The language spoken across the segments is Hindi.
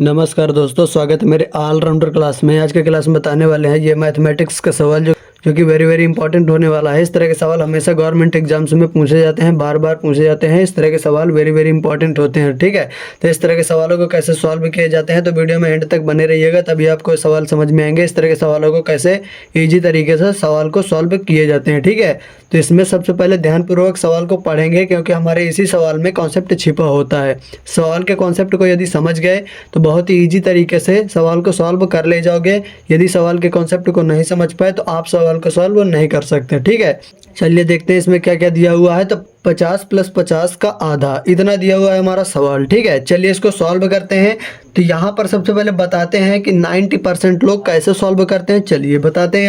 नमस्कार दोस्तों, स्वागत है मेरे ऑलराउंडर क्लास में। आज के क्लास में बताने वाले हैं ये मैथमेटिक्स का सवाल जो कि वेरी इंपॉर्टेंट होने वाला है। इस तरह के सवाल हमेशा गवर्नमेंट एग्जाम्स में पूछे जाते हैं, बार बार पूछे जाते हैं। इस तरह के सवाल वेरी इंपॉर्टेंट होते हैं, ठीक है। तो इस तरह के सवालों को कैसे सॉल्व किए जाते हैं, तो वीडियो में एंड तक बने रहिएगा, तभी आपको सवाल समझ में आएंगे। इस तरह के सवालों को कैसे ईजी तरीके से सवाल को सॉल्व किए जाते हैं, ठीक है। तो इसमें सबसे पहले ध्यानपूर्वक सवाल को पढ़ेंगे, क्योंकि हमारे इसी सवाल में कॉन्सेप्ट छिपा होता है। सवाल के कॉन्सेप्ट को यदि समझ गए तो बहुत ही ईजी तरीके से सवाल को सॉल्व कर ले जाओगे। यदि सवाल के कॉन्सेप्ट को नहीं समझ पाए तो आप सवाल को सॉल्व नहीं कर सकते, ठीक है। चलिए देखते हैं इसमें क्या क्या दिया हुआ है। तो 50 + 50 का आधा, इतना दिया हुआ है हमारा सवाल, ठीक है। चलिए इसको सॉल्व करते हैं। तो यहाँ पर सबसे पहले बताते हैं कि 90% लोग कैसे सॉल्व करते हैं। चलिए बताते हैं।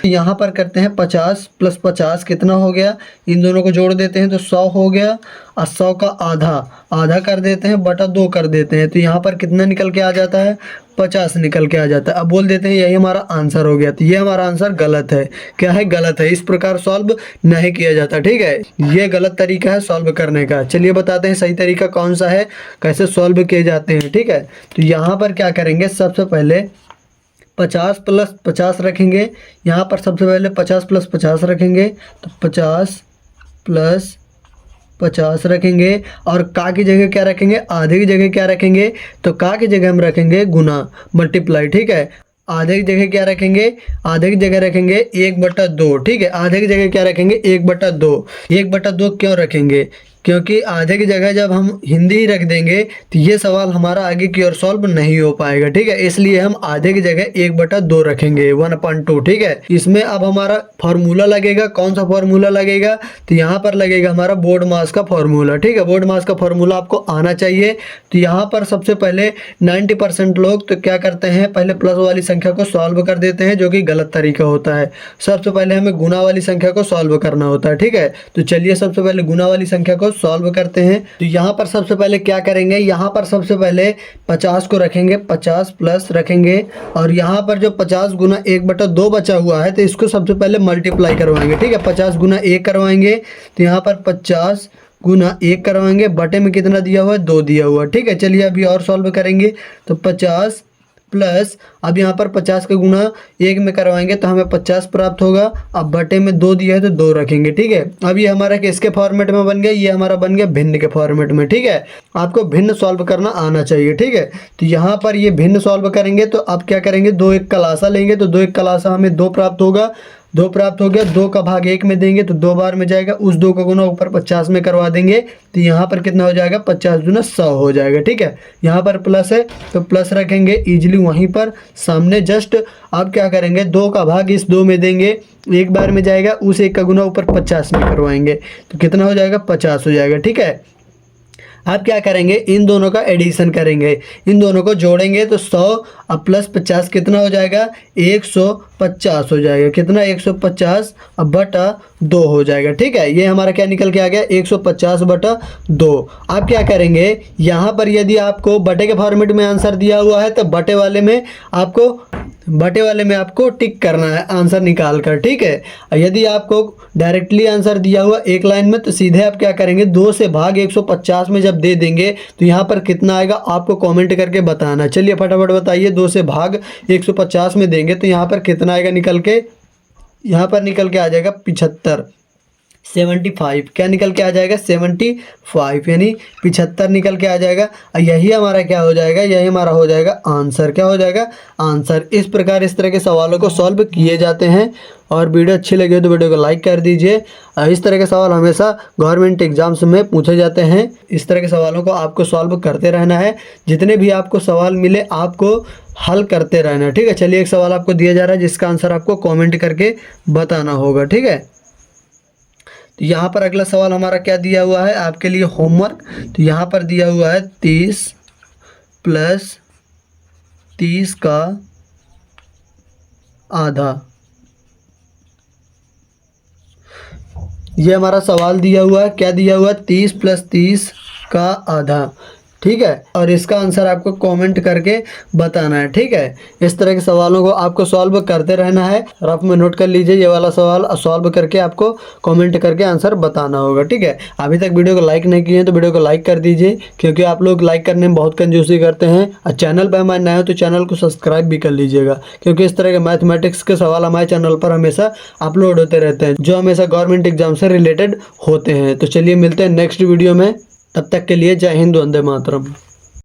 यहाँ पर करते हैं 50 + 50 कितना हो गया, इन दोनों को जोड़ देते हैं तो 100 हो गया। और 100 का आधा कर देते हैं, बटा 2 कर देते हैं। तो यहाँ पर कितना निकल के आ जाता है, 50 निकल के आ जाता है। अब बोल देते हैं यही हमारा आंसर हो गया। तो ये हमारा आंसर गलत है। क्या है, गलत है। इस प्रकार सॉल्व नहीं किया जाता, ठीक है। ये गलत तरीका है सॉल्व करने का। चलिए बताते हैं सही तरीका कौन सा है, कैसे सॉल्व किए जाते हैं, ठीक है। तो यहाँ पर क्या करेंगे, सबसे पहले 50 + 50 रखेंगे। यहाँ पर सबसे पहले 50 + 50 रखेंगे। तो 50 + 50 रखेंगे, और का की जगह क्या रखेंगे, आधे की जगह क्या रखेंगे, तो का की जगह हम रखेंगे गुना, मल्टीप्लाई, ठीक है। आधे की जगह क्या रखेंगे, आधे की जगह रखेंगे 1/2, ठीक है। आधे की जगह क्या रखेंगे, 1/2। 1/2 क्यों रखेंगे, क्योंकि आधे की जगह जब हम हिंदी ही रख देंगे तो ये सवाल हमारा आगे की ओर सॉल्व नहीं हो पाएगा, ठीक है। इसलिए हम आधे की जगह 1/2 रखेंगे, 1/2, ठीक है। इसमें अब हमारा फॉर्मूला लगेगा। कौन सा फॉर्मूला लगेगा, तो यहाँ पर लगेगा हमारा बोर्ड मास का फॉर्मूला, ठीक है। बोर्ड मास का फॉर्मूला आपको आना चाहिए। तो यहाँ पर सबसे पहले 90% लोग तो क्या करते हैं, पहले प्लस वाली संख्या को सॉल्व कर देते हैं, जो कि गलत तरीका होता है। सबसे पहले हमें गुना वाली संख्या को सॉल्व करना होता है, ठीक है। तो चलिए सबसे पहले गुना वाली संख्या को सॉल्व करते हैं। तो यहाँ पर सबसे पहले क्या करेंगे, यहाँ पर सबसे पहले 50 को रखेंगे, 50 प्लस रखेंगे, और यहाँ पर जो 50 गुना 1/2 बचा हुआ है तो इसको सबसे पहले मल्टीप्लाई करवाएंगे, ठीक है। 50 गुना 1 करवाएंगे, तो यहाँ पर 50 गुना 1 करवाएंगे। बटे में कितना दिया हुआ है, 2 दिया हुआ है, ठीक है। चलिए अभी और सॉल्व करेंगे। तो 50 प्लस, अब यहाँ पर 50 का गुना 1 में करवाएंगे तो हमें 50 प्राप्त होगा। अब बटे में 2 दिया है तो 2 रखेंगे, ठीक है। अब ये हमारा किसके फॉर्मेट में बन गया, ये हमारा बन गया भिन्न के फॉर्मेट में, ठीक है। आपको भिन्न सॉल्व करना आना चाहिए, ठीक है। तो यहाँ पर ये भिन्न सॉल्व करेंगे तो अब क्या करेंगे, 2 1 का लासा लेंगे तो 2 1 का लासा हमें 2 प्राप्त होगा। 2 प्राप्त हो गया। 2 का भाग 1 में देंगे तो 2 बार में जाएगा। उस 2 का गुना ऊपर 50 में करवा देंगे तो यहाँ पर कितना हो जाएगा, 50 दूना 100 हो जाएगा, ठीक है। यहाँ पर प्लस है तो प्लस रखेंगे इजीली वहीं पर सामने जस्ट। अब क्या करेंगे, 2 का भाग इस 2 में देंगे, 1 बार में जाएगा। उस 1 का गुना ऊपर 50 में करवाएंगे तो कितना हो जाएगा, 50 हो जाएगा, ठीक है। आप क्या करेंगे, इन दोनों का एडिशन करेंगे, इन दोनों को जोड़ेंगे तो 100 अब प्लस 50 कितना हो जाएगा, 150 हो जाएगा। कितना, 150 अब बटा 2 हो जाएगा, ठीक है। ये हमारा क्या निकल के आ गया, 150/2। आप क्या करेंगे, यहाँ पर यदि आपको बटे के फॉर्मेट में आंसर दिया हुआ है तो बटे वाले में आपको टिक करना है आंसर निकाल कर, ठीक है। यदि आपको डायरेक्टली आंसर दिया हुआ एक लाइन में तो सीधे आप क्या करेंगे, 2 से भाग 150 में जब दे देंगे तो यहाँ पर कितना आएगा आपको कमेंट करके बताना। चलिए फटाफट बताइए, 2 से भाग 150 में देंगे तो यहाँ पर कितना आएगा निकल के, यहाँ पर निकल के आ जाएगा 75 क्या निकल के आ जाएगा, 75 यानी 75 निकल के आ जाएगा। और यही हमारा क्या हो जाएगा, यही हमारा हो जाएगा आंसर। क्या हो जाएगा, आंसर। इस प्रकार इस तरह के सवालों को सॉल्व किए जाते हैं। और वीडियो अच्छी लगी हो तो वीडियो को लाइक कर दीजिए। इस तरह के सवाल हमेशा गवर्नमेंट एग्जाम्स में पूछे जाते हैं। इस तरह के सवालों को आपको सॉल्व करते रहना है। जितने भी आपको सवाल मिले आपको हल करते रहना है, ठीक है। चलिए एक सवाल आपको दिया जा रहा है जिसका आंसर आपको कॉमेंट करके बताना होगा, ठीक है। तो यहाँ पर अगला सवाल हमारा क्या दिया हुआ है आपके लिए होमवर्क। तो यहाँ पर दिया हुआ है 30 + 30 का आधा। ये हमारा सवाल दिया हुआ है, क्या दिया हुआ है, 30 + 30 का आधा। ठीक है, और इसका आंसर आपको कमेंट करके बताना है। ठीक है, इस तरह के सवालों को आपको सॉल्व करते रहना है। रफ में नोट कर लीजिए, ये वाला सवाल सॉल्व करके आपको कमेंट करके आंसर बताना होगा। ठीक है, अभी तक वीडियो को लाइक नहीं किए हैं तो वीडियो को लाइक कर दीजिए, क्योंकि आप लोग लाइक करने में बहुत कंजूसी करते हैं। और चैनल पर हमारे नए हो तो चैनल को सब्सक्राइब भी कर लीजिएगा, क्योंकि इस तरह के मैथमेटिक्स के सवाल हमारे चैनल पर हमेशा अपलोड होते रहते हैं, जो हमेशा गवर्नमेंट एग्जाम से रिलेटेड होते हैं। तो चलिए मिलते हैं नेक्स्ट वीडियो में, तब तक के लिए जय हिंद, वंदे मातरम।